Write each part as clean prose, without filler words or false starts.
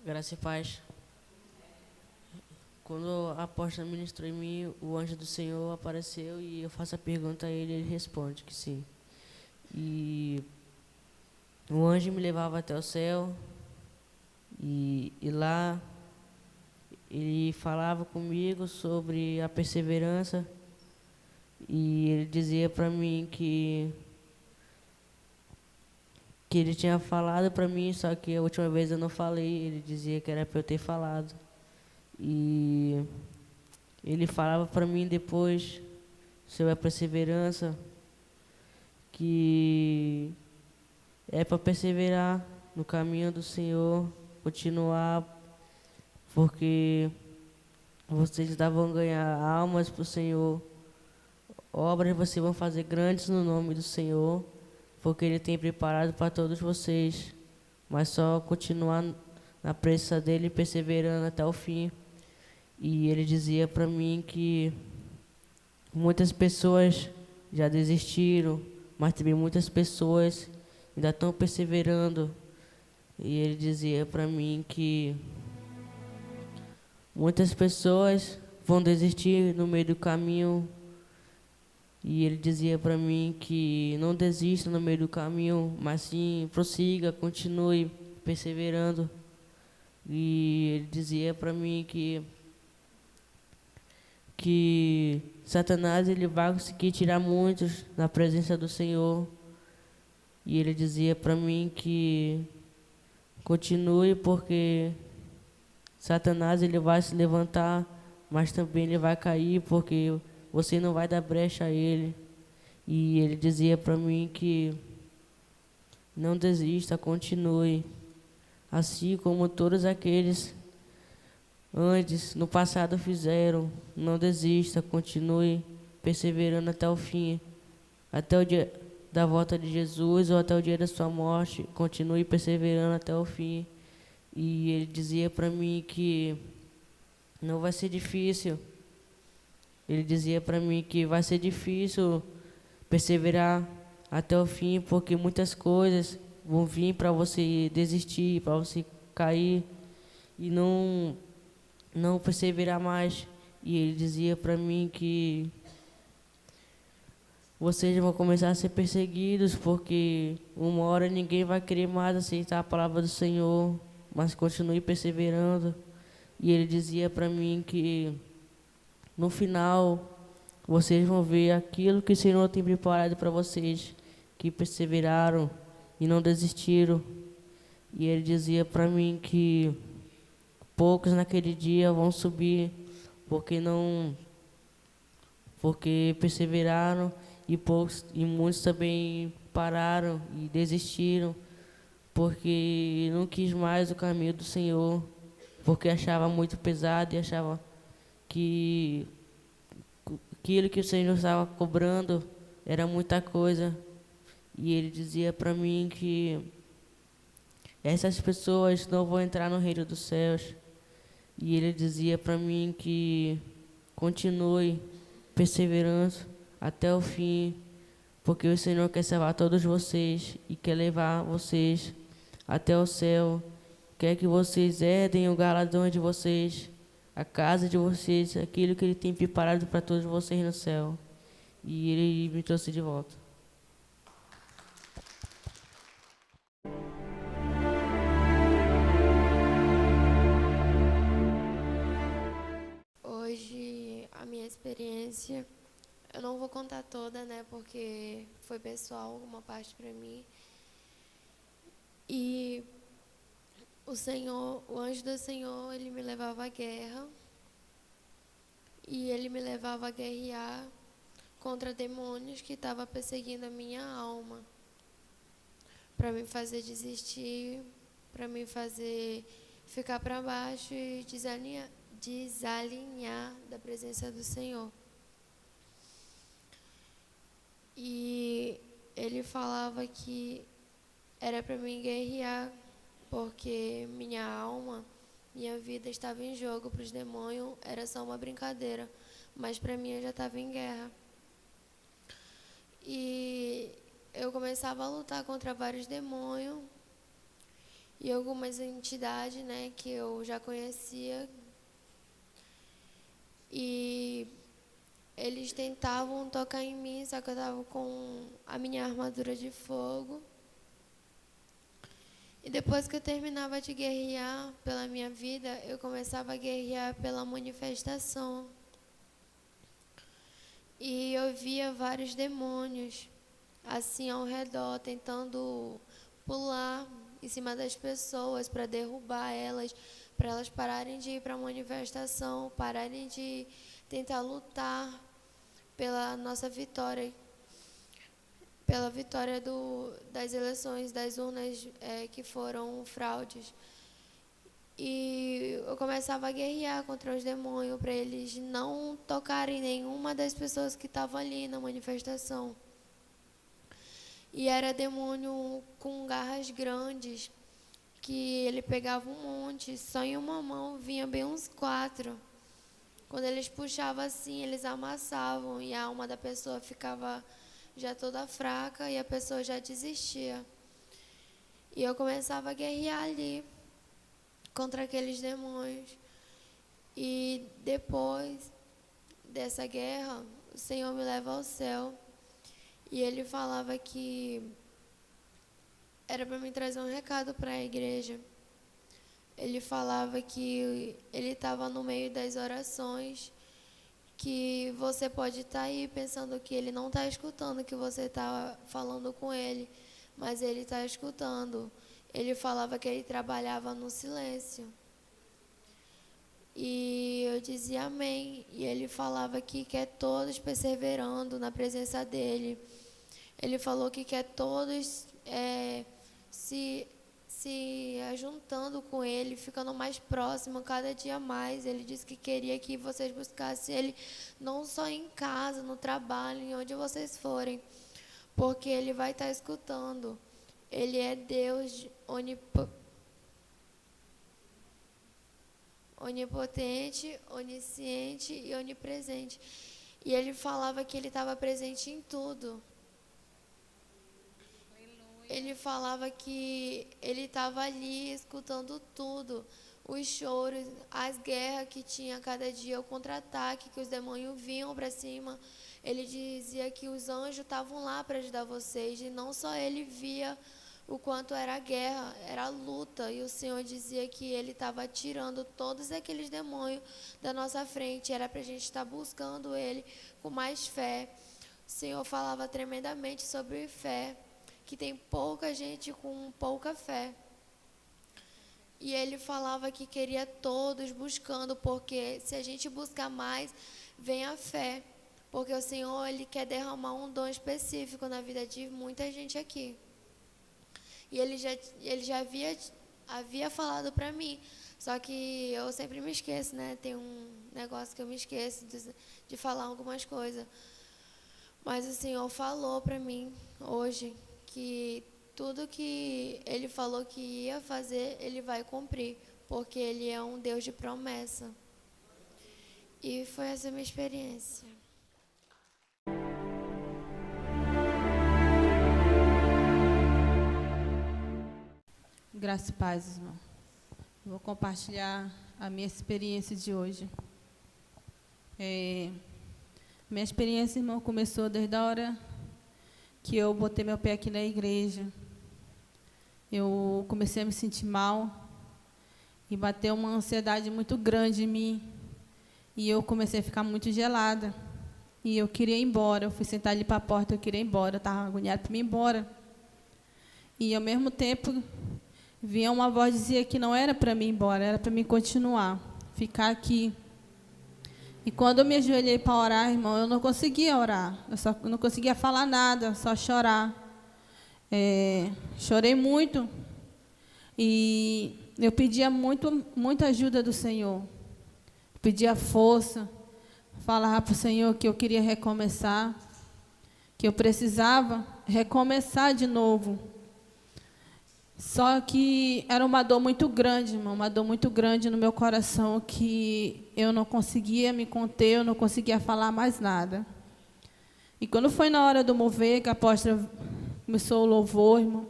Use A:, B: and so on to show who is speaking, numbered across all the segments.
A: Graça e paz. Quando a apóstola ministrou em mim, o anjo do Senhor apareceu e eu faço a pergunta a ele e ele responde que sim. E o anjo me levava até o céu e lá ele falava comigo sobre a perseverança e ele dizia para mim que ele tinha falado para mim, só que a última vez eu não falei, ele dizia que era para eu ter falado. E ele falava para mim depois sobre a perseverança, que é para perseverar no caminho do Senhor, continuar, porque vocês vão ganhar almas para o Senhor, obras vocês vão fazer grandes no nome do Senhor, porque Ele tem preparado para todos vocês, mas só continuar na presença dEle, perseverando até o fim. E ele dizia para mim que muitas pessoas já desistiram, mas também muitas pessoas ainda estão perseverando. E ele dizia para mim que muitas pessoas vão desistir no meio do caminho. E ele dizia para mim que não desista no meio do caminho, mas sim prossiga, continue perseverando. E ele dizia para mim que Satanás ele vai conseguir tirar muitos da presença do Senhor. E ele dizia para mim que continue, porque Satanás ele vai se levantar, mas também ele vai cair, porque você não vai dar brecha a ele. E ele dizia para mim que não desista, continue, assim como todos aqueles antes, no passado fizeram. Não desista, continue perseverando até o fim, até o dia da volta de Jesus ou até o dia da sua morte, continue perseverando até o fim. E ele dizia para mim que não vai ser difícil. Ele dizia para mim que vai ser difícil perseverar até o fim, porque muitas coisas vão vir para você desistir, para você cair e não perseverar mais. E ele dizia para mim que vocês vão começar a ser perseguidos, porque uma hora ninguém vai querer mais aceitar a palavra do Senhor, mas continue perseverando. E ele dizia para mim que no final vocês vão ver aquilo que o Senhor tem preparado para vocês, que perseveraram e não desistiram. E ele dizia para mim que poucos naquele dia vão subir, porque perseveraram, e muitos também pararam e desistiram, porque não quis mais o caminho do Senhor, porque achava muito pesado e achava que aquilo que o Senhor estava cobrando era muita coisa. E ele dizia para mim que essas pessoas não vão entrar no reino dos céus. E ele dizia para mim que continue perseverando até o fim, porque o Senhor quer salvar todos vocês e quer levar vocês até o céu. Quer que vocês herdem o galardão de vocês, a casa de vocês, aquilo que Ele tem preparado para todos vocês no céu. E Ele me trouxe de volta.
B: Hoje, a minha experiência, eu não vou contar toda, né, porque foi pessoal, uma parte para mim. E o anjo do Senhor, ele me levava à guerra. E ele me levava a guerrear contra demônios que estavam perseguindo a minha alma, para me fazer desistir, para me fazer ficar para baixo e desalinhar da presença do Senhor. E ele falava que era para mim guerrear, porque minha alma, minha vida estava em jogo. Para os demônios era só uma brincadeira, mas para mim eu já estava em guerra. E eu começava a lutar contra vários demônios, e algumas entidades, né, que eu já conhecia. E eles tentavam tocar em mim, só que eu estava com a minha armadura de fogo. E depois que eu terminava de guerrear pela minha vida, eu começava a guerrear pela manifestação. E eu via vários demônios assim ao redor, tentando pular em cima das pessoas para derrubar elas, para elas pararem de ir para a manifestação, pararem de tentar lutar pela nossa vitória, pela vitória das eleições, das urnas que foram fraudes. E eu começava a guerrear contra os demônios para eles não tocarem nenhuma das pessoas que estavam ali na manifestação. E era demônio com garras grandes, que ele pegava um monte, só em uma mão vinha bem uns 4. Quando eles puxavam assim, eles amassavam e a alma da pessoa ficava já toda fraca e a pessoa já desistia. E eu começava a guerrear ali contra aqueles demônios. E depois dessa guerra, o Senhor me leva ao céu. E ele falava que era para mim trazer um recado para a igreja. Ele falava que ele estava no meio das orações, que você pode estar aí pensando que ele não está escutando o que você está falando com ele, mas ele está escutando. Ele falava que ele trabalhava no silêncio. E eu dizia amém. E ele falava que quer todos perseverando na presença dele. Ele falou que quer todos se ajuntando com ele, ficando mais próximo cada dia mais. Ele disse que queria que vocês buscassem ele não só em casa, no trabalho, em onde vocês forem, porque ele vai estar escutando. Ele é Deus onipotente, onisciente e onipresente. E ele falava que ele estava presente em tudo. Ele falava que ele estava ali escutando tudo, os choros, as guerras que tinha cada dia, o contra-ataque, que os demônios vinham para cima. Ele dizia que os anjos estavam lá para ajudar vocês, e não só ele via o quanto era a guerra, era a luta, e o Senhor dizia que ele estava tirando todos aqueles demônios da nossa frente, era para a gente estar buscando ele com mais fé. O Senhor falava tremendamente sobre fé, que tem pouca gente com pouca fé. E ele falava que queria todos buscando, porque se a gente buscar mais, vem a fé. Porque o Senhor, ele quer derramar um dom específico na vida de muita gente aqui. E ele já havia falado para mim, só que eu sempre me esqueço, né? Tem um negócio que eu me esqueço de falar algumas coisas. Mas o Senhor falou para mim hoje que tudo que ele falou que ia fazer, ele vai cumprir, porque ele é um Deus de promessa. E foi essa a minha experiência.
C: Graça e paz, irmão. Vou compartilhar a minha experiência de hoje. Minha experiência, irmão, começou desde a hora que eu botei meu pé aqui na igreja. Eu comecei a me sentir mal e bateu uma ansiedade muito grande em mim. E eu comecei a ficar muito gelada. E eu queria ir embora. Eu fui sentar ali para a porta, eu queria ir embora. Eu estava agoniada para ir embora. E, ao mesmo tempo, vinha uma voz que dizia que não era para mim ir embora, era para mim continuar, ficar aqui. E quando eu me ajoelhei para orar, irmão, eu não conseguia orar. Eu não conseguia falar nada, só chorar. Chorei muito. E eu pedia muita ajuda do Senhor. Pedia força. Falava para o Senhor que eu queria recomeçar. Que eu precisava recomeçar de novo. Só que era uma dor muito grande, irmão, uma dor muito grande no meu coração, que eu não conseguia me conter, eu não conseguia falar mais nada. E quando foi na hora do mover, que a apóstola começou o louvor, irmão,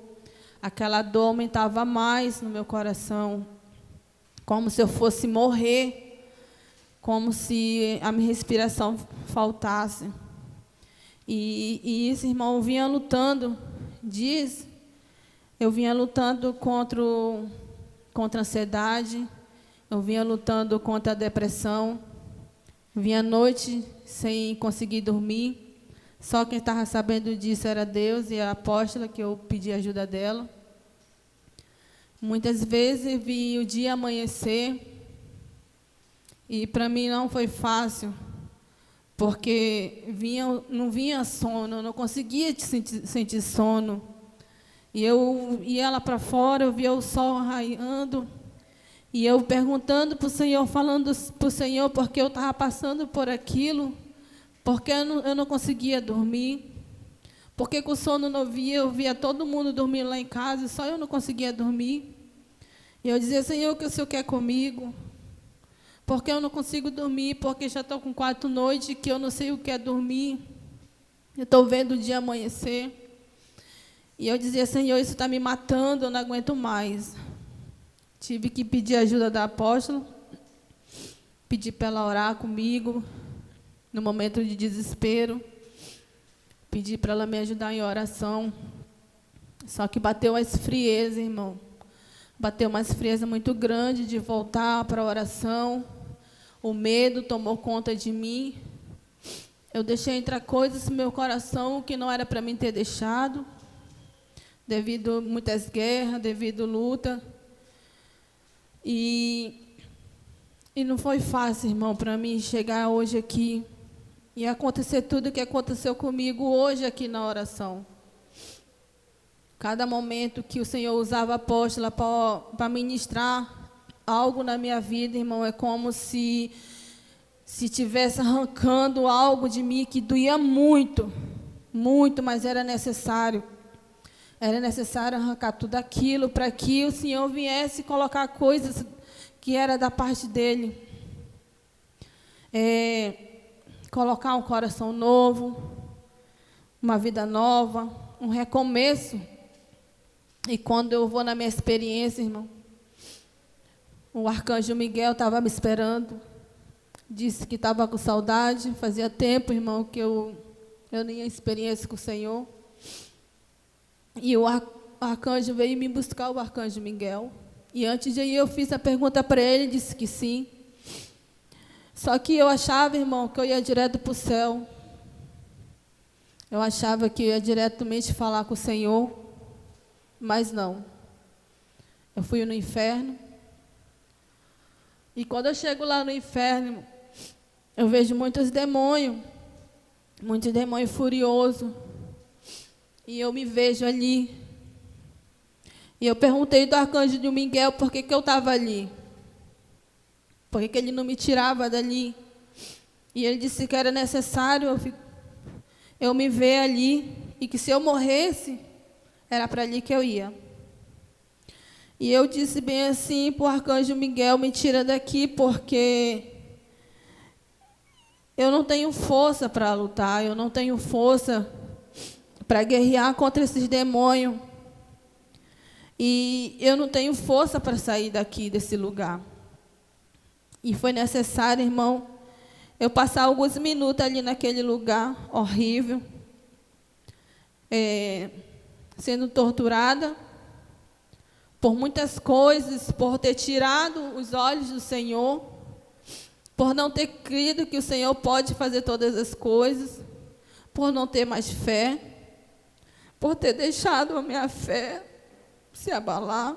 C: aquela dor aumentava mais no meu coração, como se eu fosse morrer, como se a minha respiração faltasse. E esse irmão vinha lutando, eu vinha lutando contra a ansiedade, eu vinha lutando contra a depressão, vinha à noite sem conseguir dormir. Só quem estava sabendo disso era Deus e a apóstola, que eu pedi ajuda dela. Muitas vezes vi o dia amanhecer e para mim não foi fácil, porque não vinha sono, eu não conseguia sentir sono. E eu ia lá para fora, eu via o sol raiando, e eu perguntando para o Senhor, falando para o Senhor, porque eu estava passando por aquilo, porque eu não conseguia dormir, porque com o sono não via, eu via todo mundo dormindo lá em casa, só eu não conseguia dormir. E eu dizia, Senhor, o que o Senhor quer comigo? Porque eu não consigo dormir, porque já estou com 4 noites que eu não sei o que é dormir. Eu estou vendo o dia amanhecer. E eu dizia, Senhor, isso está me matando, eu não aguento mais. Tive que pedir ajuda da apóstola, pedir para ela orar comigo, no momento de desespero, pedi para ela me ajudar em oração. Só que bateu uma frieza, irmão. Bateu uma frieza muito grande de voltar para a oração. O medo tomou conta de mim. Eu deixei entrar coisas no meu coração que não era para mim ter deixado, devido a muitas guerras, devido a luta. E não foi fácil, irmão, para mim chegar hoje aqui e acontecer tudo o que aconteceu comigo hoje aqui na oração. Cada momento que o Senhor usava a apóstola para ministrar algo na minha vida, irmão, é como se estivesse arrancando algo de mim que doía muito, muito, mas era necessário. Era necessário arrancar tudo aquilo para que o Senhor viesse colocar coisas que era da parte dEle. Colocar um coração novo, uma vida nova, um recomeço. E quando eu vou na minha experiência, irmão, o arcanjo Miguel estava me esperando, disse que estava com saudade, fazia tempo, irmão, que eu não ia experiência com o Senhor. E o arcanjo veio me buscar, o arcanjo Miguel. E antes de ir, eu fiz a pergunta para ele, disse que sim. Só que eu achava, irmão, que eu ia direto para o céu. Eu achava que eu ia diretamente falar com o Senhor, mas não. Eu fui no inferno. E quando eu chego lá no inferno, eu vejo muitos demônios furiosos. E eu me vejo ali. E eu perguntei do arcanjo de Miguel por que eu estava ali. Por que ele não me tirava dali? E ele disse que era necessário eu me ver ali. E que se eu morresse, era para ali que eu ia. E eu disse bem assim para o arcanjo Miguel, me tira daqui, porque eu não tenho força para lutar, eu não tenho força para guerrear contra esses demônios. E eu não tenho força para sair daqui, desse lugar. E foi necessário, irmão, eu passar alguns minutos ali naquele lugar horrível, sendo torturada por muitas coisas, por ter tirado os olhos do Senhor, por não ter crido que o Senhor pode fazer todas as coisas, por não ter mais fé, por ter deixado a minha fé se abalar,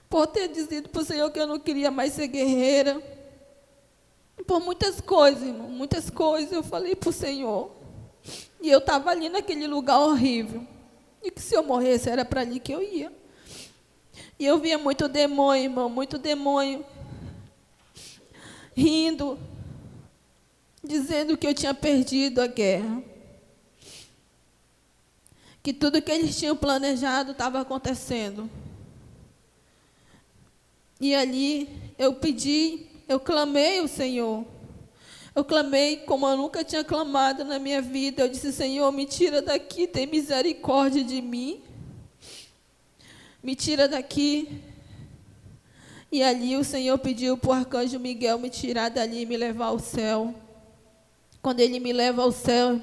C: por ter dito para o Senhor que eu não queria mais ser guerreira, por muitas coisas, irmão, muitas coisas eu falei para o Senhor. E eu estava ali naquele lugar horrível, e que se eu morresse era para ali que eu ia. E eu via muito demônio, irmão, muito demônio, rindo, dizendo que eu tinha perdido a guerra, que tudo que eles tinham planejado estava acontecendo. E ali eu pedi, eu clamei ao Senhor. Eu clamei como eu nunca tinha clamado na minha vida. Eu disse, Senhor, me tira daqui, tem misericórdia de mim. me tira daqui. E ali o Senhor pediu para o arcanjo Miguel me tirar dali e me levar ao céu. Quando ele me leva ao céu,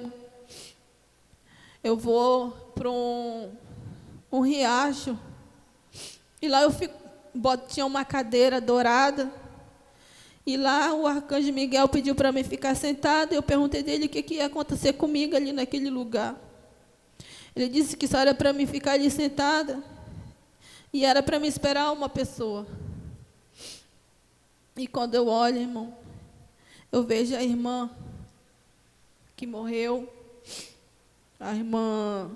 C: eu vou para um riacho. E lá tinha uma cadeira dourada. E lá o arcanjo Miguel pediu para mim ficar sentada. Eu perguntei dele o que ia acontecer comigo ali naquele lugar. Ele disse que só era para mim ficar ali sentada. E era para me esperar uma pessoa. E quando eu olho, irmão, eu vejo a irmã que morreu. A irmã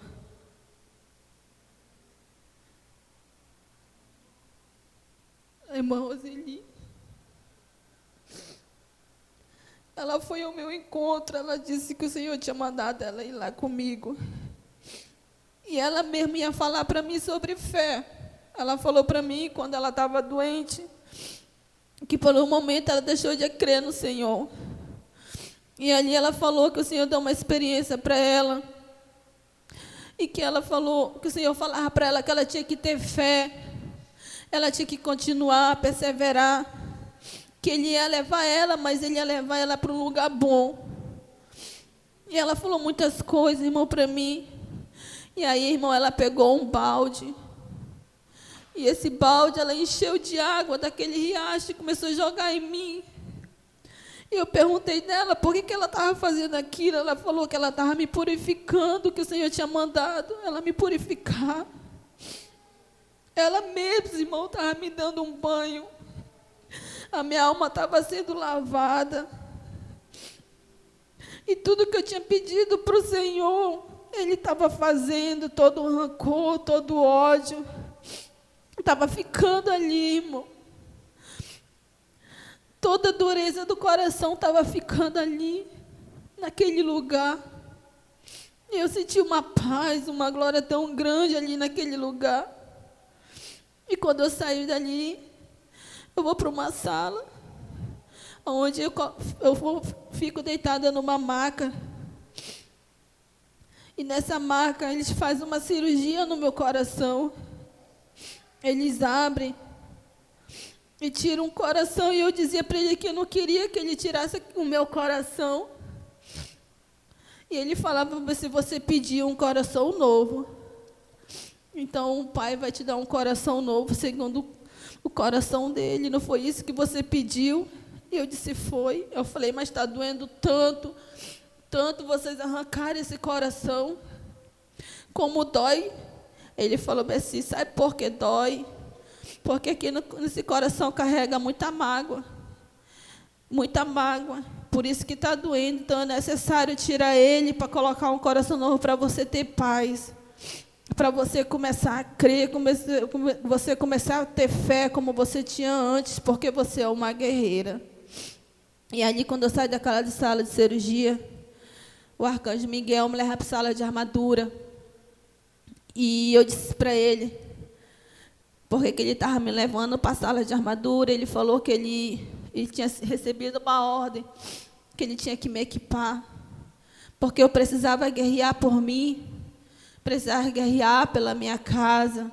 C: Roseli. Ela foi ao meu encontro, ela disse que o Senhor tinha mandado ela ir lá comigo. E ela mesmo ia falar para mim sobre fé. Ela falou para mim, quando ela estava doente, que por um momento ela deixou de crer no Senhor. E ali ela falou que o Senhor deu uma experiência para ela. E que ela falou, que o Senhor falava para ela que ela tinha que ter fé. Ela tinha que continuar, perseverar. Que Ele ia levar ela, mas Ele ia levar ela para um lugar bom. E ela falou muitas coisas, irmão, para mim. E aí, irmão, ela pegou um balde. E esse balde, ela encheu de água daquele riacho e começou a jogar em mim. E eu perguntei dela por que ela estava fazendo aquilo. Ela falou que ela estava me purificando, que o Senhor tinha mandado ela me purificar. Ela mesma, irmão, estava me dando um banho. A minha alma estava sendo lavada. E tudo que eu tinha pedido para o Senhor, Ele estava fazendo, todo o rancor, todo o ódio. Estava ficando ali, irmão. Toda a dureza do coração estava ficando ali, naquele lugar. E eu senti uma paz, uma glória tão grande ali naquele lugar. E quando eu saí dali, eu vou para uma sala, onde eu fico deitada numa maca. E nessa maca, eles fazem uma cirurgia no meu coração. Eles abrem e tiram um coração. E eu dizia para ele que eu não queria que ele tirasse o meu coração. E ele falava, se você pedir um coração novo, então o Pai vai te dar um coração novo, segundo o coração dele. Não foi isso que você pediu? E eu disse, foi. Eu falei, mas está doendo tanto, tanto vocês arrancarem esse coração. Como dói. Ele falou assim, sabe por que dói? Porque aqui nesse coração carrega muita mágoa. Muita mágoa. Por isso que está doendo. Então é necessário tirar ele para colocar um coração novo para você ter paz. Para você começar a crer, você começar a ter fé como você tinha antes, porque você é uma guerreira. E ali, quando eu saí daquela sala de cirurgia, o arcanjo Miguel me leva para a sala de armadura. E eu disse para ele, porque que ele estava me levando para a sala de armadura. Ele falou que ele tinha recebido uma ordem, que ele tinha que me equipar, porque eu precisava guerrear por mim, precisava guerrear pela minha casa,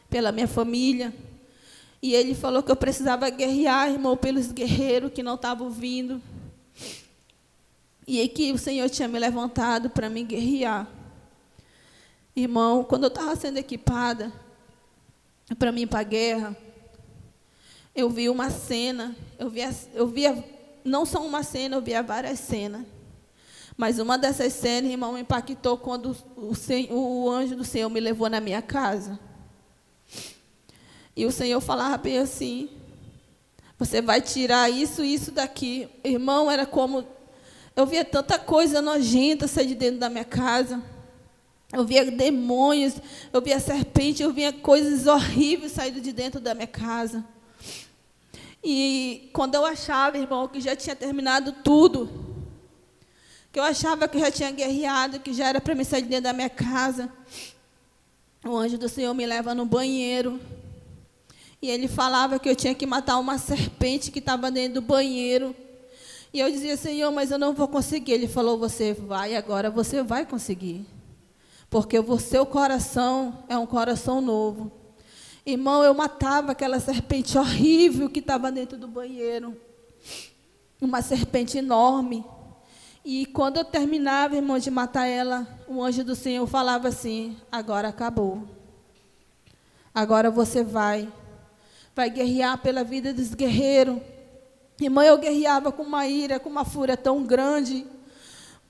C: pela minha família. E ele falou que eu precisava guerrear, irmão, pelos guerreiros que não estavam vindo. E que o Senhor tinha me levantado para me guerrear. Irmão, quando eu estava sendo equipada para mim ir para a guerra, eu vi uma cena, eu via não só uma cena, eu via várias cenas. Mas uma dessas cenas, irmão, me impactou quando o anjo do Senhor me levou na minha casa. E o Senhor falava bem assim, você vai tirar isso e isso daqui. Irmão, era como, eu via tanta coisa nojenta sair de dentro da minha casa. Eu via demônios, eu via serpente, eu via coisas horríveis saindo de dentro da minha casa. E quando eu achava, irmão, que já tinha terminado tudo, que eu achava que já tinha guerreado, que já era para me sair de dentro da minha casa, o anjo do Senhor me leva no banheiro. E ele falava que eu tinha que matar uma serpente que estava dentro do banheiro. E eu dizia, Senhor, mas eu não vou conseguir. Ele falou, você vai, agora você vai conseguir. Porque o seu coração é um coração novo. Irmão, eu matava aquela serpente horrível que estava dentro do banheiro. Uma serpente enorme. E quando eu terminava, irmão, de matar ela, o anjo do Senhor falava assim: agora acabou. Agora você vai guerrear pela vida dos guerreiros. Irmão, eu guerreava com uma ira, com uma fúria tão grande,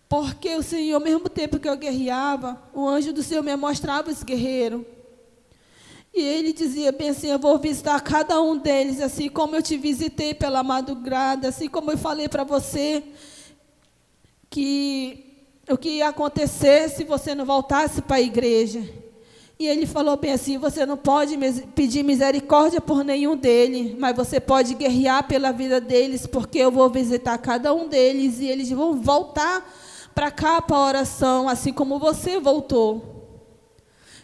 C: porque o Senhor, ao mesmo tempo que eu guerreava, o anjo do Senhor me mostrava os guerreiros. E ele dizia bem assim: eu vou visitar cada um deles, assim como eu te visitei pela madrugada, assim como eu falei para você que o que ia acontecer se você não voltasse para a igreja. E ele falou bem assim: você não pode pedir misericórdia por nenhum deles, mas você pode guerrear pela vida deles, porque eu vou visitar cada um deles e eles vão voltar para cá para a oração, assim como você voltou.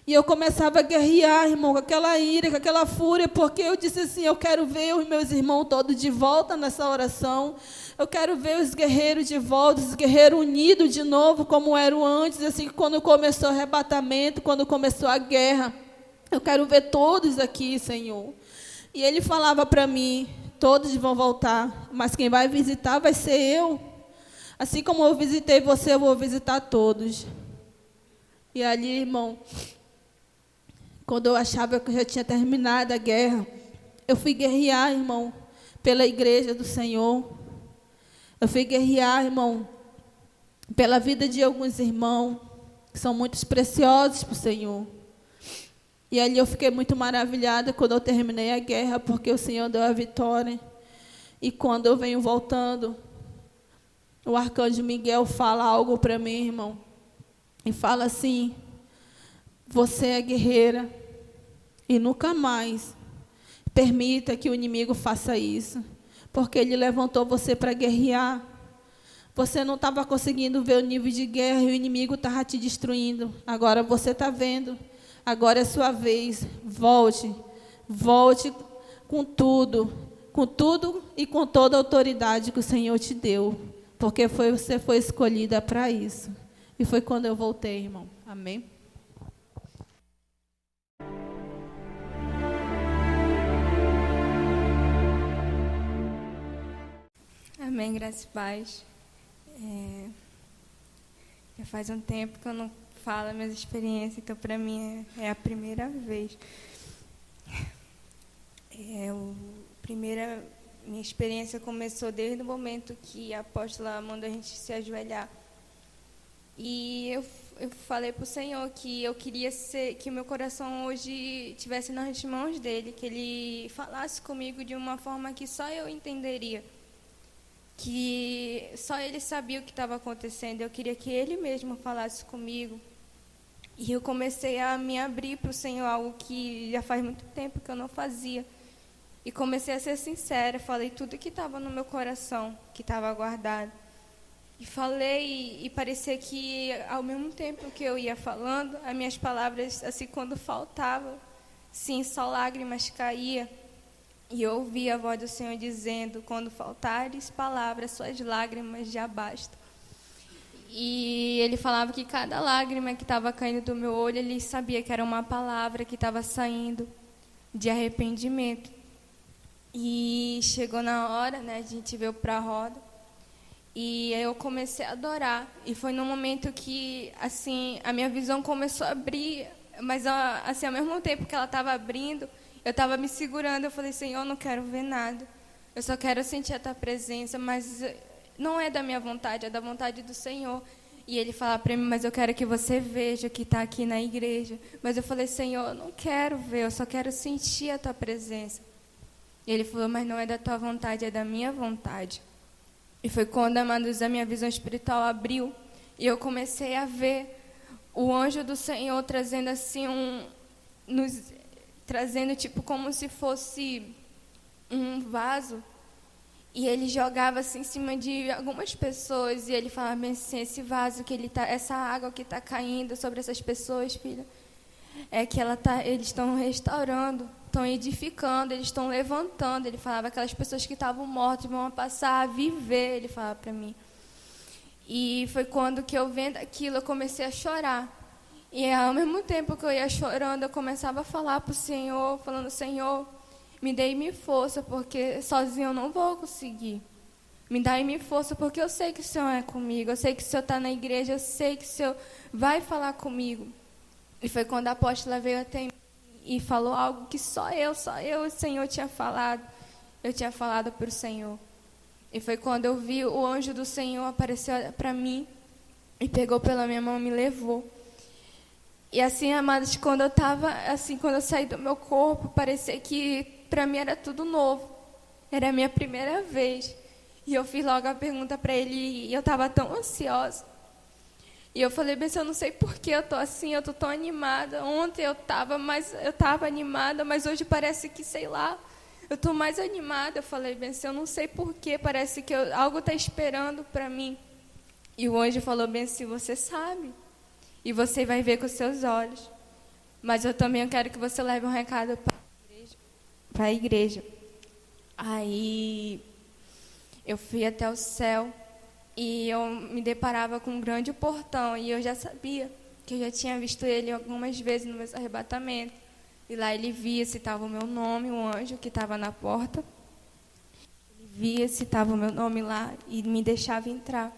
C: E eu começava a guerrear, irmão, com aquela ira, com aquela fúria, porque eu disse assim: eu quero ver os meus irmãos todos de volta nessa oração. Eu quero ver os guerreiros de volta, os guerreiros unidos de novo, como eram antes, assim, quando começou o arrebatamento, quando começou a guerra. Eu quero ver todos aqui, Senhor. E ele falava para mim: todos vão voltar, mas quem vai visitar vai ser eu. Assim como eu visitei você, eu vou visitar todos. E ali, irmão, quando eu achava que eu já tinha terminado a guerra, eu fui guerrear, irmão, pela igreja do Senhor. Eu fui guerrear, irmão, pela vida de alguns irmãos, que são muito preciosos para o Senhor. E ali eu fiquei muito maravilhada quando eu terminei a guerra, porque o Senhor deu a vitória. E quando eu venho voltando, o arcanjo Miguel fala algo para mim, irmão. E fala assim: você é guerreira e nunca mais permita que o inimigo faça isso, porque ele levantou você para guerrear. Você não estava conseguindo ver o nível de guerra e o inimigo estava te destruindo. Agora você está vendo. Agora é sua vez. Volte com tudo e com toda a autoridade que o Senhor te deu, porque você foi escolhida para isso. E foi quando eu voltei, irmão. Amém?
D: Amém, graças e paz. Já faz um tempo que eu não falo minhas experiências, então para mim é a primeira vez. Minha experiência começou desde o momento que a apóstola mandou a gente se ajoelhar. E eu falei para o Senhor que eu queria que o meu coração hoje estivesse nas mãos dele, que ele falasse comigo de uma forma que só eu entenderia, que só ele sabia o que estava acontecendo. Eu queria que ele mesmo falasse comigo. E eu comecei a me abrir para o Senhor, algo que já faz muito tempo que eu não fazia. E comecei a ser sincera, falei tudo que estava no meu coração, que estava guardado. E falei, e parecia que, ao mesmo tempo que eu ia falando, as minhas palavras, assim, quando faltava, sim, só lágrimas caía. E eu ouvi a voz do Senhor dizendo: quando faltares palavras, suas lágrimas já bastam. E ele falava que cada lágrima que estava caindo do meu olho, ele sabia que era uma palavra que estava saindo de arrependimento. E chegou na hora, né, a gente veio para a roda. E eu comecei a adorar. E foi no momento que, assim, a minha visão começou a abrir. Mas, assim, ao mesmo tempo que ela estava abrindo, eu estava me segurando. Eu falei: Senhor, eu não quero ver nada. Eu só quero sentir a Tua presença. Mas não é da minha vontade, é da vontade do Senhor. E ele falava para mim: mas eu quero que você veja que está aqui na igreja. Mas eu falei: Senhor, eu não quero ver, eu só quero sentir a Tua presença. E ele falou: mas não é da Tua vontade, é da minha vontade. E foi quando, amados, a minha visão espiritual abriu. E eu comecei a ver o anjo do Senhor trazendo assim trazendo tipo como se fosse um vaso. E ele jogava assim em cima de algumas pessoas. E ele falava assim: esse vaso essa água que está caindo sobre essas pessoas, filha, é que eles estão restaurando, estão edificando, eles estão levantando. Ele falava: aquelas pessoas que estavam mortas vão passar a viver, ele falava para mim. E foi quando que eu vendo aquilo, eu comecei a chorar. E ao mesmo tempo que eu ia chorando, eu começava a falar para o Senhor, falando: Senhor, me dê-me força, porque sozinho eu não vou conseguir. Me dá-me força, porque eu sei que o Senhor é comigo, eu sei que o Senhor está na igreja, eu sei que o Senhor vai falar comigo. E foi quando a apóstola veio até mim e falou algo que só eu, o Senhor tinha falado. Eu tinha falado para o Senhor. E foi quando eu vi o anjo do Senhor aparecer para mim e pegou pela minha mão e me levou. E assim, amados, quando eu saí do meu corpo, parecia que para mim era tudo novo. Era a minha primeira vez. E eu fiz logo a pergunta para ele e eu estava tão ansiosa. E eu falei: bem, eu não sei por que eu estou assim, eu estou tão animada. Ontem eu estava animada, mas hoje parece que, sei lá, eu estou mais animada. Eu falei: bem, eu não sei por que, parece que algo está esperando para mim. E o anjo falou: bem, se você sabe, e você vai ver com os seus olhos. Mas eu também quero que você leve um recado para a igreja. Aí eu fui até o céu e eu me deparava com um grande portão. E eu já sabia que eu já tinha visto ele algumas vezes no meu arrebatamento. E lá ele via se estava o meu nome, o anjo que estava na porta. Ele via se estava o meu nome lá e me deixava entrar.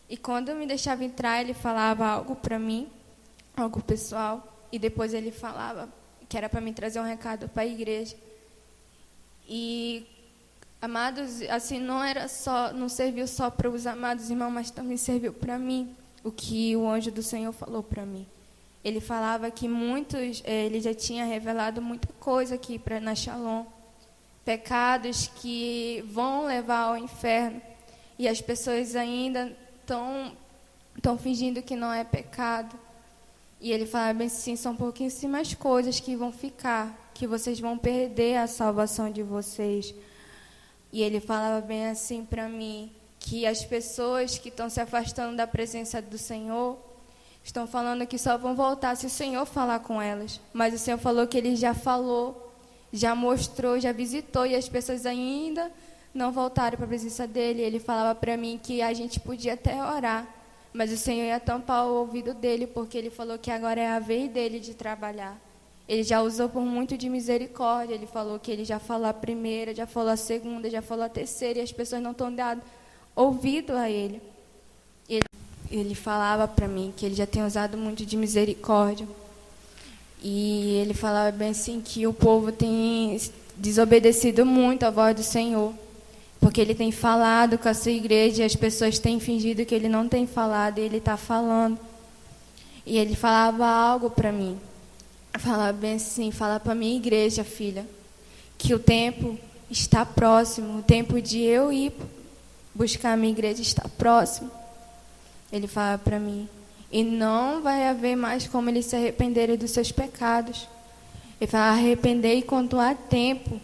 D: E quando me deixava entrar, ele falava algo para mim, algo pessoal. E depois ele falava que era para mim trazer um recado para a igreja. E, amados, assim, não serviu só para os amados irmãos, mas também serviu para mim, o que o anjo do Senhor falou para mim. Ele falava que ele já tinha revelado muita coisa aqui na Shalom, pecados que vão levar ao inferno, e as pessoas ainda estão fingindo que não é pecado. E ele falava bem assim: são pouquíssimas coisas que vão ficar, que vocês vão perder a salvação de vocês. E ele falava bem assim para mim, que as pessoas que estão se afastando da presença do Senhor estão falando que só vão voltar se o Senhor falar com elas. Mas o Senhor falou que Ele já falou, já mostrou, já visitou, e as pessoas ainda não voltaram para a presença dEle. Ele falava para mim que a gente podia até orar, mas o Senhor ia tampar o ouvido dEle, porque Ele falou que agora é a vez dEle de trabalhar. Ele já usou por muito de misericórdia. Ele falou que Ele já falou a primeira, já falou a segunda, já falou a terceira, e as pessoas não estão dando ouvido a Ele. Ele falava para mim que Ele já tem usado muito de misericórdia. E Ele falava bem assim que o povo tem desobedecido muito à voz do Senhor, porque Ele tem falado com a sua igreja e as pessoas têm fingido que Ele não tem falado, e Ele está falando. E Ele falava algo para mim. Falava bem assim: fala para a minha igreja, filha, que o tempo está próximo, o tempo de eu ir buscar a minha igreja está próximo. Ele fala para mim: e não vai haver mais como eles se arrependerem dos seus pecados. Ele fala: arrependei enquanto há tempo,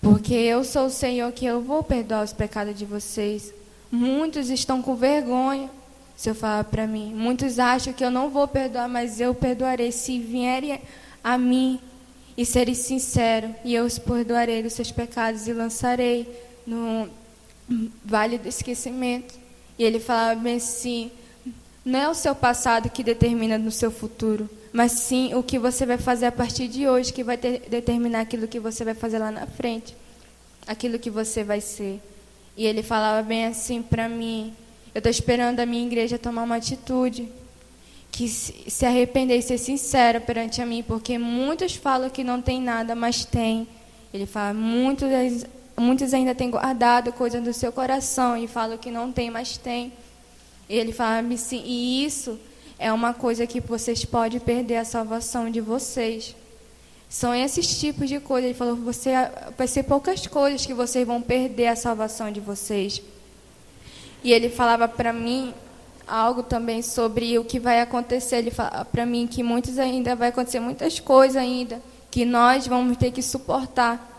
D: porque eu sou o Senhor, que eu vou perdoar os pecados de vocês. Muitos estão com vergonha. O Senhor fala para mim: muitos acham que eu não vou perdoar, mas eu perdoarei se vierem a mim e serem sinceros, e eu os perdoarei dos seus pecados e lançarei no vale do esquecimento. E ele falava bem assim: não é o seu passado que determina no seu futuro, mas sim o que você vai fazer a partir de hoje, que vai determinar aquilo que você vai fazer lá na frente, aquilo que você vai ser. E ele falava bem assim para mim: eu estou esperando a minha igreja tomar uma atitude, que se arrepender e ser sincera perante a mim, porque muitos falam que não tem nada, mas tem. Ele fala: muitos ainda têm guardado coisas do seu coração e falam que não tem, mas tem. E ele fala assim: e isso é uma coisa que vocês podem perder a salvação de vocês. São esses tipos de coisas. Ele falou: vai ser poucas coisas que vocês vão perder a salvação de vocês. E ele falava para mim algo também sobre o que vai acontecer. Ele falava para mim que vai acontecer muitas coisas ainda, que nós vamos ter que suportar.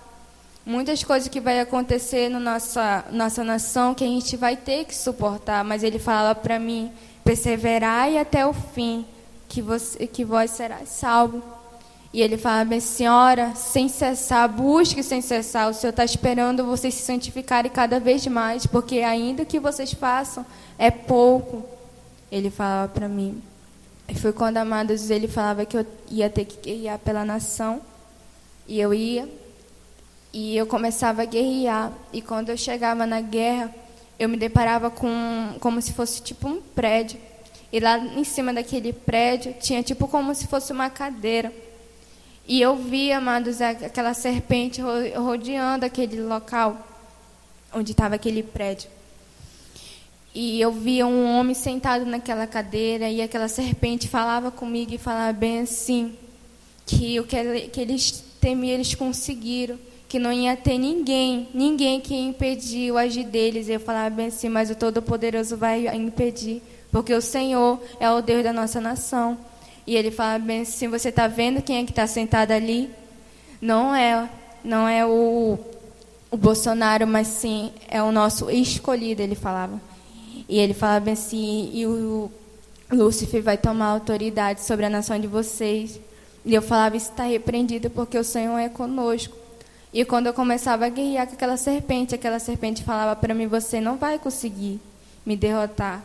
D: Muitas coisas que vai acontecer na nossa nação que a gente vai ter que suportar. Mas ele falava para mim: perseverai até o fim, que vós serás salvo. E ele falava bem: senhora, sem cessar, busque sem cessar. O Senhor está esperando vocês se santificarem cada vez mais, porque ainda que vocês façam, é pouco. Ele falava para mim. E foi quando Amados ele falava que eu ia ter que guerrear pela nação. E eu ia. E eu começava a guerrear. E quando eu chegava na guerra, eu me deparava com como se fosse tipo um prédio. E lá em cima daquele prédio tinha tipo como se fosse uma cadeira. E eu via, Amados, aquela serpente rodeando aquele local onde estava aquele prédio. E eu via um homem sentado naquela cadeira e aquela serpente falava comigo e falava bem assim, que o que eles temiam, eles conseguiram, que não ia ter ninguém que ia impedir o agir deles. E eu falava bem assim, mas o Todo-Poderoso vai impedir, porque o Senhor é o Deus da nossa nação. E ele fala bem assim, você está vendo quem é que está sentado ali? Não é o Bolsonaro, mas sim é o nosso escolhido, ele falava. E ele falava bem assim, e o Lúcifer vai tomar autoridade sobre a nação de vocês. E eu falava, isso está repreendido porque o Senhor é conosco. E quando eu começava a guerrear com aquela serpente falava para mim, você não vai conseguir me derrotar.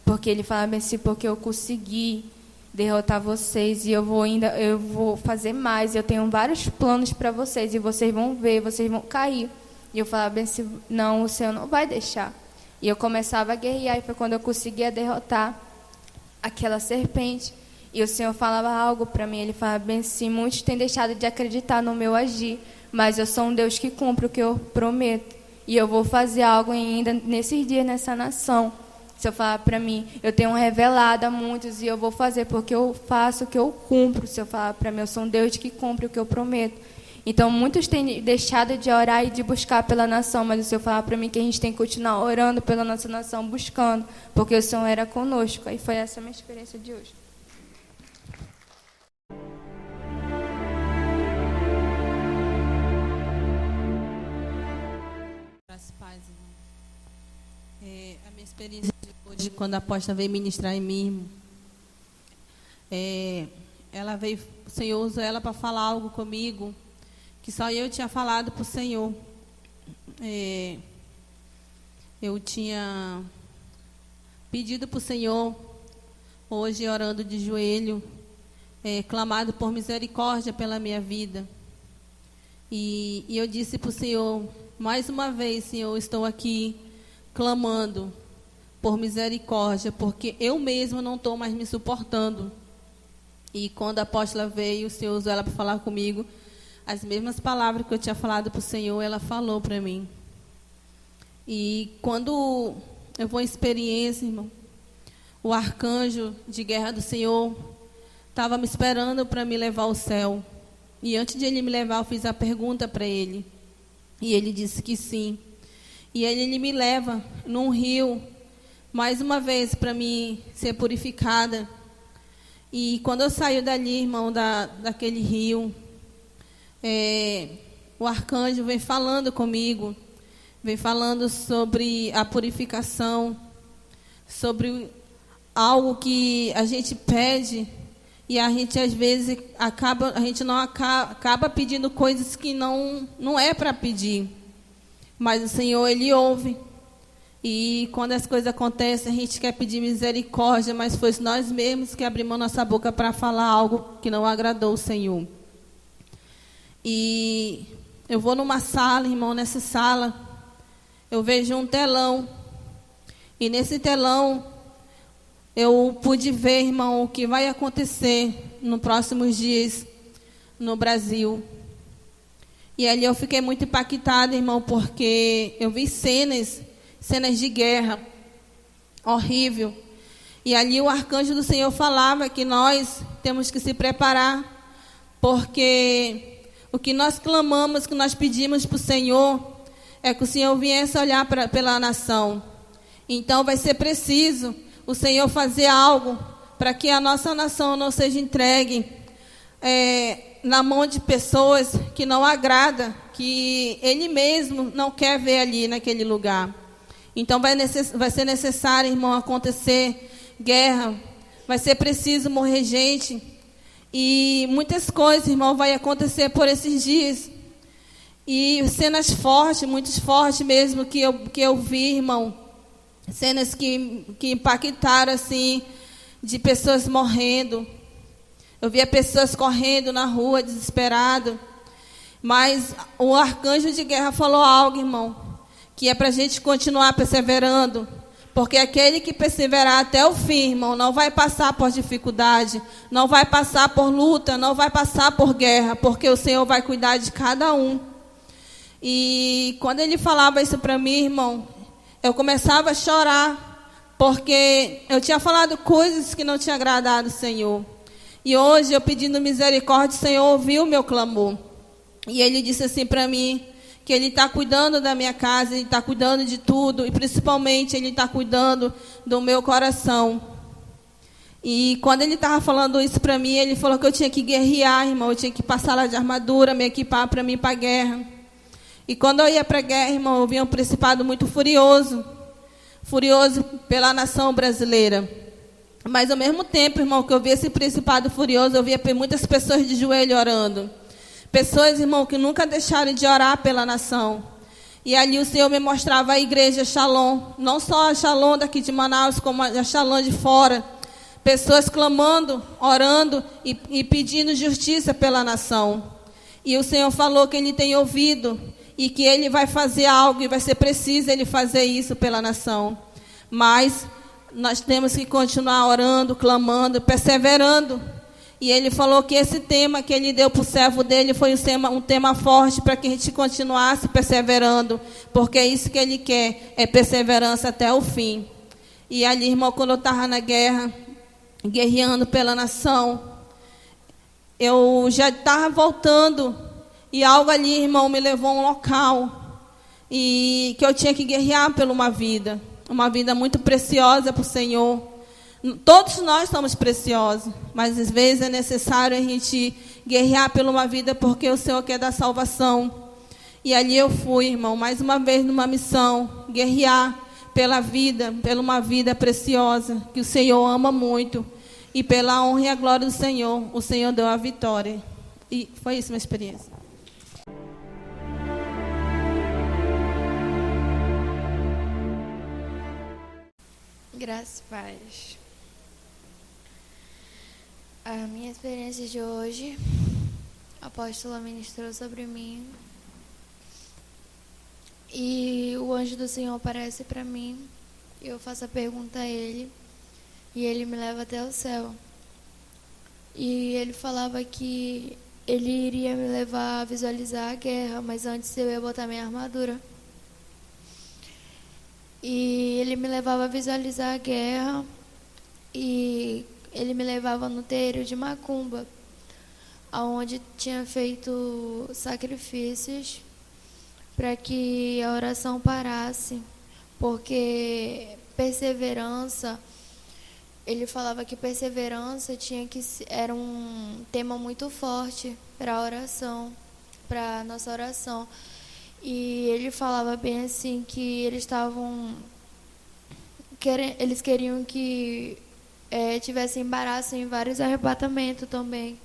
D: Porque ele falava bem assim, porque eu consegui derrotar vocês e eu vou fazer mais. Eu tenho vários planos para vocês e vocês vão ver, vocês vão cair. E eu falava bem assim, não, o Senhor não vai deixar. E eu começava a guerrear e foi quando eu conseguia derrotar aquela serpente. E o Senhor falava algo para mim, ele falava bem assim, muitos têm deixado de acreditar no meu agir, mas eu sou um Deus que cumpre o que eu prometo. E eu vou fazer algo ainda nesses dias, nessa nação. Se eu falar para mim, eu tenho revelado a muitos e eu vou fazer porque eu faço o que eu cumpro. Se eu falar para mim, eu sou um Deus que cumpre o que eu prometo. Então, muitos têm deixado de orar e de buscar pela nação, mas o Senhor falar para mim que a gente tem que continuar orando pela nossa nação, buscando, porque o Senhor era conosco. Aí foi essa a minha experiência de hoje.
C: A minha experiência de hoje, quando a apóstola veio ministrar em mim, ela veio, o Senhor usou ela para falar algo comigo que só eu tinha falado para o Senhor. Eu tinha pedido para o Senhor, hoje orando de joelho, clamado por misericórdia pela minha vida. E eu disse para o Senhor, mais uma vez, Senhor, estou aqui clamando por misericórdia, porque eu mesma não estou mais me suportando. E quando a apóstola veio, o Senhor usou ela para falar comigo, as mesmas palavras que eu tinha falado para o Senhor, ela falou para mim. E quando eu vou em experiência, irmão, o arcanjo de guerra do Senhor estava me esperando para me levar ao céu. E antes de ele me levar, eu fiz a pergunta para ele. E ele disse que sim. E ele me leva num rio, mais uma vez, para mim ser purificada. E quando eu saio dali, irmão, daquele rio, o arcanjo vem falando comigo, vem falando sobre a purificação, sobre algo que a gente pede e a gente às vezes acaba pedindo coisas que não é para pedir. Mas o Senhor, Ele ouve. E quando as coisas acontecem, a gente quer pedir misericórdia, mas foi nós mesmos que abrimos nossa boca para falar algo que não agradou o Senhor. E eu vou numa sala, irmão, nessa sala, eu vejo um telão. E nesse telão, eu pude ver, irmão, o que vai acontecer nos próximos dias no Brasil. E ali eu fiquei muito impactada, irmão, porque eu vi cenas de guerra, horrível. E ali o arcanjo do Senhor falava que nós temos que se preparar, porque o que nós clamamos, que nós pedimos para o Senhor, é que o Senhor viesse olhar pela nação. Então vai ser preciso o Senhor fazer algo para que a nossa nação não seja entregue na mão de pessoas que não agrada, que Ele mesmo não quer ver ali naquele lugar. Então vai ser necessário, irmão, acontecer guerra, vai ser preciso morrer gente, e muitas coisas, irmão, vai acontecer por esses dias. E cenas fortes, muito fortes mesmo, que eu vi, irmão, cenas que impactaram assim, de pessoas morrendo. Eu via pessoas correndo na rua, desesperado. Mas o arcanjo de guerra falou algo, irmão, que é para a gente continuar perseverando. Porque aquele que perseverar até o fim, irmão, não vai passar por dificuldade, não vai passar por luta, não vai passar por guerra, porque o Senhor vai cuidar de cada um. E quando ele falava isso para mim, irmão, eu começava a chorar, porque eu tinha falado coisas que não tinham agradado o Senhor. E hoje, eu pedindo misericórdia, o Senhor ouviu o meu clamor. E ele disse assim para mim, que Ele está cuidando da minha casa, Ele está cuidando de tudo, e principalmente Ele está cuidando do meu coração. E quando Ele estava falando isso para mim, Ele falou que eu tinha que guerrear, irmão, eu tinha que passar lá de armadura, me equipar para mim ir para a guerra. E quando eu ia para a guerra, irmão, eu via um principado muito furioso pela nação brasileira. Mas ao mesmo tempo, irmão, que eu via esse principado furioso, eu via muitas pessoas de joelho orando. Pessoas, irmão, que nunca deixaram de orar pela nação. E ali o Senhor me mostrava a igreja Shalom. Não só a Shalom daqui de Manaus, como a Shalom de fora. Pessoas clamando, orando e pedindo justiça pela nação. E o Senhor falou que Ele tem ouvido e que Ele vai fazer algo e vai ser preciso Ele fazer isso pela nação. Mas nós temos que continuar orando, clamando, perseverando. E Ele falou que esse tema que Ele deu para o servo dele foi um tema forte para que a gente continuasse perseverando, porque é isso que Ele quer, é perseverança até o fim. E ali, irmão, quando eu estava na guerra, guerreando pela nação, eu já estava voltando, e algo ali, irmão, me levou a um local, e que eu tinha que guerrear por uma vida muito preciosa para o Senhor. Todos nós somos preciosos, mas às vezes é necessário a gente guerrear por uma vida, porque o Senhor quer dar salvação. E ali eu fui, irmão, mais uma vez numa missão, guerrear pela vida, por uma vida preciosa, que o Senhor ama muito. E pela honra e a glória do Senhor, o Senhor deu a vitória. E foi isso minha experiência.
B: Graças e paz. A minha experiência de hoje, a apóstola ministrou sobre mim. E o anjo do Senhor aparece para mim. Eu faço a pergunta a ele. E ele me leva até o céu. E ele falava que ele iria me levar a visualizar a guerra, mas antes eu ia botar minha armadura. E ele me levava a visualizar a guerra. E ele me levava no terreiro de Macumba, onde tinha feito sacrifícios para que a oração parasse, porque perseverança, ele falava que perseverança era um tema muito forte para a oração, para a nossa oração. E ele falava bem assim que eles queriam que tivesse embaraço em vários arrebatamentos também.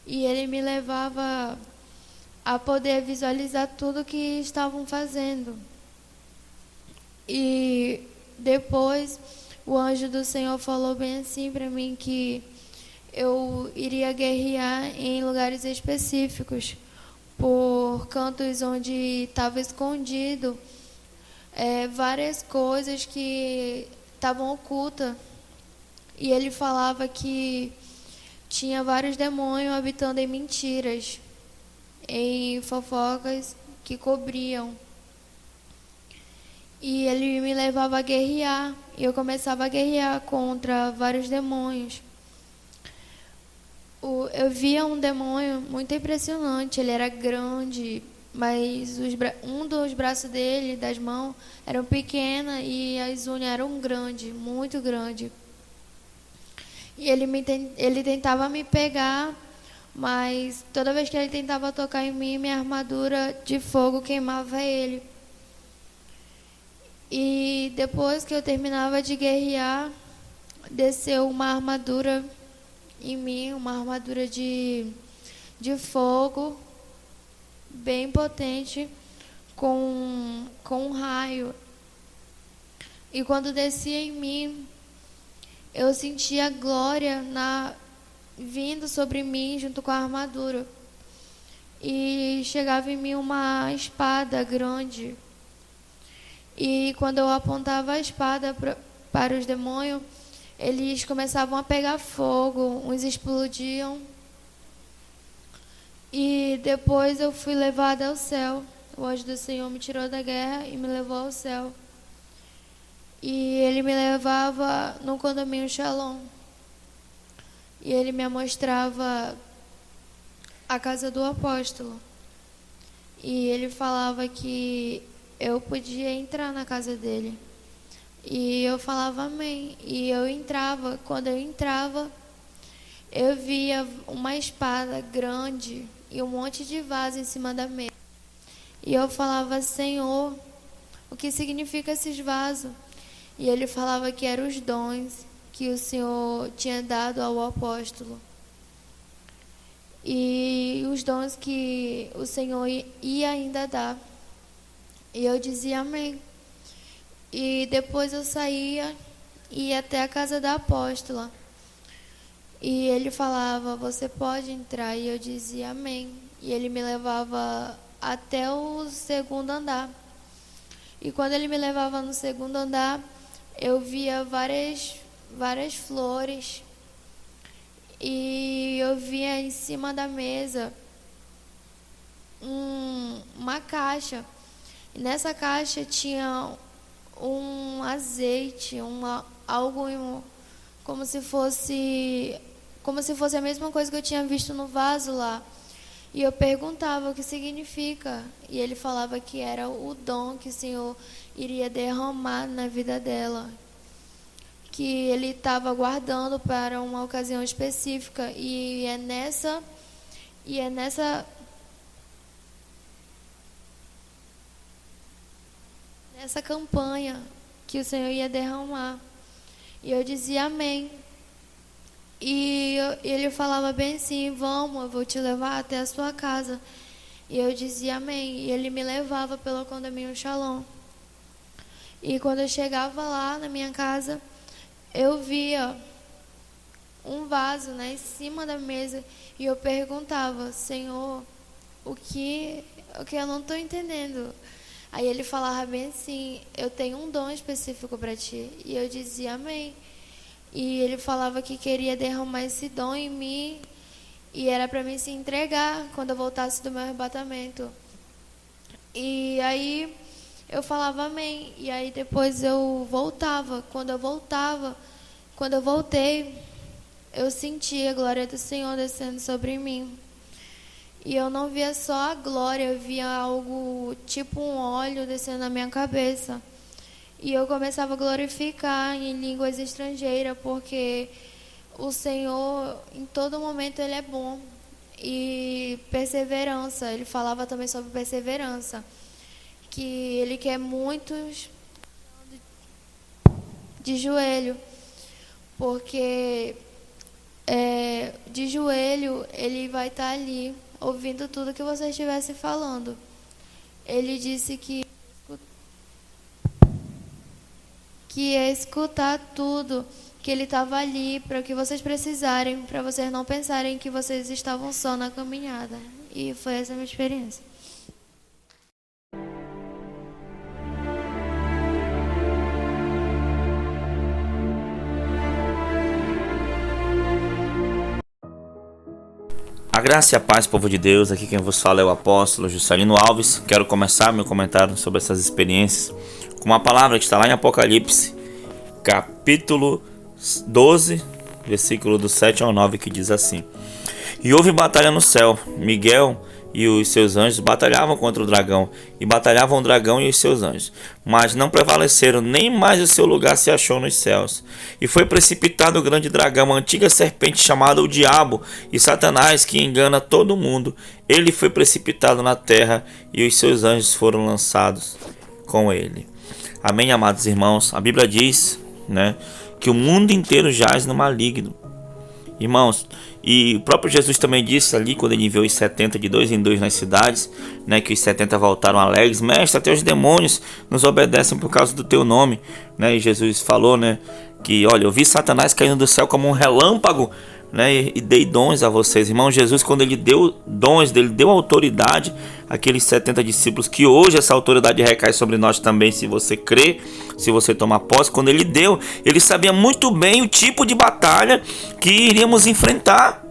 B: E ele me levava a poder visualizar tudo que estavam fazendo. E depois o anjo do Senhor falou bem assim para mim que eu iria guerrear em lugares específicos, por cantos onde estava escondido várias coisas que estavam ocultas. E ele falava que tinha vários demônios habitando em mentiras, em fofocas que cobriam. E ele me levava a guerrear, e eu começava a guerrear contra vários demônios. Eu via um demônio muito impressionante, ele era grande, mas um dos braços dele, das mãos, eram pequenas e as unhas eram grandes, muito grandes. E ele tentava me pegar, mas toda vez que ele tentava tocar em mim, minha armadura de fogo queimava ele. E depois que eu terminava de guerrear, desceu uma armadura em mim, uma armadura de fogo, bem potente, com um raio. E quando descia em mim, eu senti a glória vindo sobre mim junto com a armadura. E chegava em mim uma espada grande. E quando eu apontava a espada para os demônios, eles começavam a pegar fogo, uns explodiam. E depois eu fui levada ao céu. O anjo do Senhor me tirou da guerra e me levou ao céu. E ele me levava no condomínio Shalom. E ele me mostrava a casa do apóstolo. E ele falava que eu podia entrar na casa dele. E eu falava amém. E eu entrava. Quando eu entrava, eu via uma espada grande e um monte de vaso em cima da mesa. E eu falava, Senhor, o que significa esses vasos? E ele falava que eram os dons que o Senhor tinha dado ao apóstolo. E os dons que o Senhor ia ainda dar. E eu dizia amém. E depois eu saía e ia até a casa da apóstola. E ele falava, você pode entrar. E eu dizia amém. E ele me levava até o segundo andar. E quando ele me levava no segundo andar, eu via várias flores. E eu via em cima da mesa uma caixa. E nessa caixa tinha um azeite, algo como se fosse a mesma coisa que eu tinha visto no vaso lá. E eu perguntava o que significa. E ele falava que era o dom que o Senhor iria derramar na vida dela. Que ele estava guardando para uma ocasião específica. E é nessa campanha que o Senhor ia derramar. E eu dizia amém. E ele falava bem assim, vamos, eu vou te levar até a sua casa. E eu dizia amém. E ele me levava pelo condomínio Shalom. E quando eu chegava lá na minha casa, eu via um vaso, né, em cima da mesa. E eu perguntava, Senhor, o que eu não estou entendendo? Aí ele falava bem assim, eu tenho um dom específico para ti. E eu dizia amém. E ele falava que queria derramar esse dom em mim. E era para mim se entregar quando eu voltasse do meu arrebatamento. E aí eu falava amém. E aí depois eu voltava. Quando eu voltei, eu senti a glória do Senhor descendo sobre mim. E eu não via só a glória, eu via algo tipo um óleo descendo na minha cabeça. E eu começava a glorificar em línguas estrangeiras, porque o Senhor, em todo momento, Ele é bom. E perseverança, Ele falava também sobre perseverança. Que Ele quer muitos de joelho, porque de joelho Ele vai estar ali, ouvindo tudo que você estivesse falando. Ele disse que ia escutar tudo, que ele estava ali para o que vocês precisarem, para vocês não pensarem que vocês estavam só na caminhada. E foi essa a minha experiência.
E: A graça e a paz, povo de Deus. Aqui quem vos fala é o apóstolo Juscelino Alves. Quero começar meu comentário sobre essas experiências com uma palavra que está lá em Apocalipse, capítulo 12, versículo do 7 ao 9, que diz assim: E houve batalha no céu. Miguel e os seus anjos batalhavam contra o dragão, e batalhavam o dragão e os seus anjos, mas não prevaleceram, nem mais o seu lugar se achou nos céus. E foi precipitado o grande dragão, a antiga serpente chamada o Diabo e Satanás, que engana todo mundo. Ele foi precipitado na terra, e os seus anjos foram lançados com ele. Amém, amados irmãos? A Bíblia diz, que o mundo inteiro jaz no maligno. Irmãos, e o próprio Jesus também disse ali, quando ele enviou os 70 de 2 em 2 nas cidades, né, que os 70 voltaram alegres: mestre, até os demônios nos obedecem por causa do teu nome, né? E Jesus falou, né, que olha, eu vi Satanás caindo do céu como um relâmpago, né, e dei dons a vocês. Irmão, Jesus, quando ele deu dons, ele deu autoridade àqueles 70 discípulos, que hoje essa autoridade recai sobre nós também, se você crê, se você tomar posse. Quando ele deu, ele sabia muito bem o tipo de batalha que iríamos enfrentar.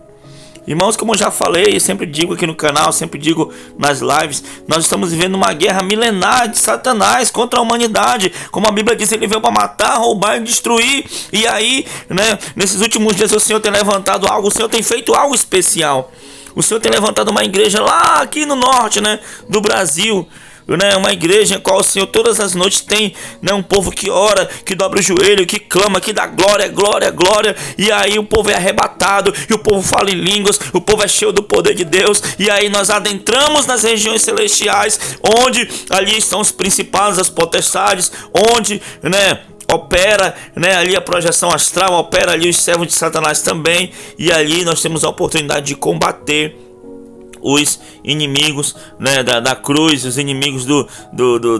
E: Irmãos, como eu já falei, eu sempre digo aqui no canal, sempre digo nas lives, nós estamos vivendo uma guerra milenar de Satanás contra a humanidade. Como a Bíblia diz, ele veio para matar, roubar e destruir. E aí, né, nesses últimos dias o Senhor tem levantado algo, o Senhor tem feito algo especial. O Senhor tem levantado uma igreja lá aqui no norte, né, do Brasil, né, uma igreja em qual o Senhor todas as noites tem, né, um povo que ora, que dobra o joelho, que clama, que dá glória, glória, glória. E aí o povo é arrebatado, e o povo fala em línguas, o povo é cheio do poder de Deus. E aí nós adentramos nas regiões celestiais, onde ali estão os principados, as potestades, onde, né, opera, né, ali a projeção astral, opera ali os servos de Satanás também. E ali nós temos a oportunidade de combater os inimigos, né, da cruz, os inimigos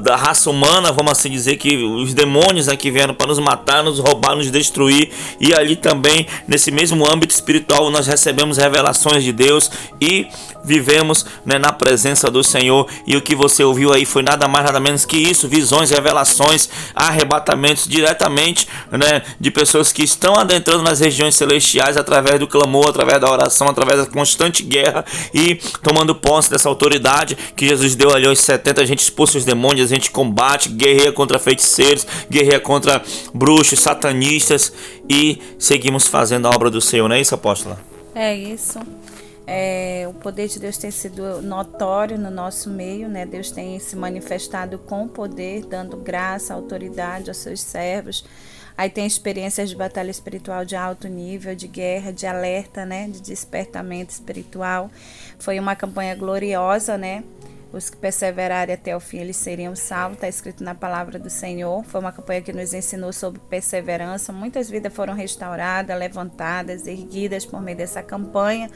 E: da raça humana, vamos assim dizer, que os demônios aqui vieram para nos matar, nos roubar, nos destruir. E ali também, nesse mesmo âmbito espiritual, nós recebemos revelações de Deus e vivemos, né, na presença do Senhor. E o que você ouviu aí foi nada mais nada menos que isso: visões, revelações, arrebatamentos diretamente, né, de pessoas que estão adentrando nas regiões celestiais através do clamor, através da oração, através da constante guerra, e tomando posse dessa autoridade que Jesus deu ali aos 70. A gente expulsa os demônios, a gente combate, guerreia contra feiticeiros, guerreia contra bruxos, satanistas, e seguimos fazendo a obra do Senhor, não é isso, apóstola?
F: É isso. O poder de Deus tem sido notório no nosso meio, né? Deus tem se manifestado com poder, dando graça, autoridade aos seus servos. Aí tem experiências de batalha espiritual de alto nível, de guerra, de alerta, né? De despertamento espiritual. Foi uma campanha gloriosa, né? Os que perseverarem até o fim, eles seriam salvos, está escrito na palavra do Senhor. Foi uma campanha que nos ensinou sobre perseverança. Muitas vidas foram restauradas, levantadas, erguidas por meio dessa campanha.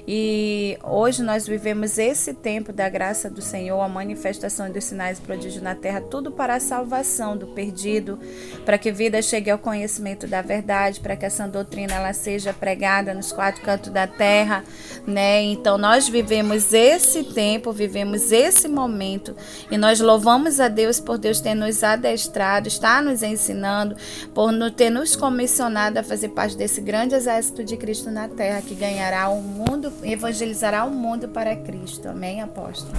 F: E hoje nós vivemos esse tempo da graça do Senhor, a manifestação dos sinais e prodígios na terra, tudo para a salvação do perdido, para que a vida chegue ao conhecimento da verdade, para que essa doutrina ela seja pregada nos 4 cantos da terra, né? Então nós vivemos esse tempo, vivemos esse momento, e nós louvamos a Deus por Deus ter nos adestrado, está nos ensinando, por ter nos comissionado a fazer parte desse grande exército de Cristo na terra, que ganhará o mundo, evangelizará o mundo para Cristo. Amém, apóstolo?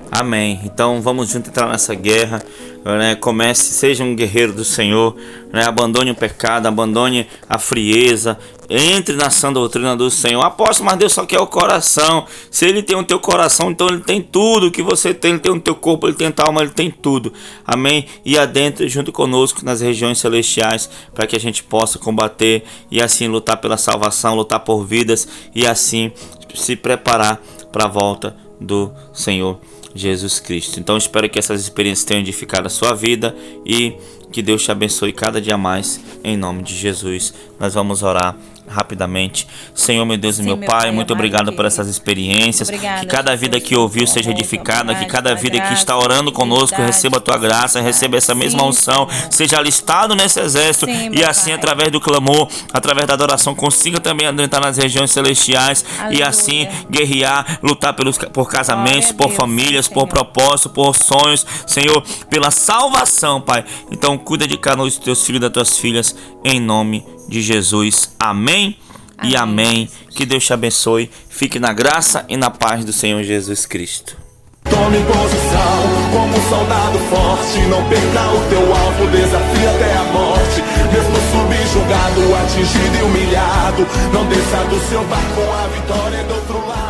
E: Amém. Então vamos juntos entrar nessa guerra, né? Comece, seja um guerreiro do Senhor, né? Abandone o pecado, abandone a frieza, entre na sã doutrina do Senhor. Apóstolo, mas Deus só quer o coração. Se Ele tem o teu coração, então Ele tem tudo que você tem. Ele tem o teu corpo, Ele tem a tua alma, Ele tem tudo. Amém? E adentre junto conosco nas regiões celestiais, para que a gente possa combater e assim lutar pela salvação, lutar por vidas, e assim se preparar para a volta do Senhor Jesus Cristo. Então espero que essas experiências tenham edificado a sua vida e que Deus te abençoe cada dia mais, em nome de Jesus. Nós vamos orar rapidamente. Senhor, meu Deus e meu Pai, muito obrigado por essas experiências. Que cada vida que ouviu seja edificada, que cada vida que está orando conosco receba a tua graça, receba essa mesma unção, seja alistado nesse exército, e assim através do clamor, através da adoração, consiga também adentrar nas regiões celestiais e assim guerrear, lutar por casamentos, por famílias, por propósito, por sonhos, Senhor, pela salvação, Pai. Então cuida de cada um dos teus filhos e das tuas filhas, em nome de Jesus. Amém e amém. Que Deus te abençoe. Fique na graça e na paz do Senhor Jesus Cristo.
G: Tome posição como um soldado forte. Não perca o teu alvo, desafia até a morte. Mesmo subjugado, atingido e humilhado, não desça do seu barco, a vitória é do outro lado.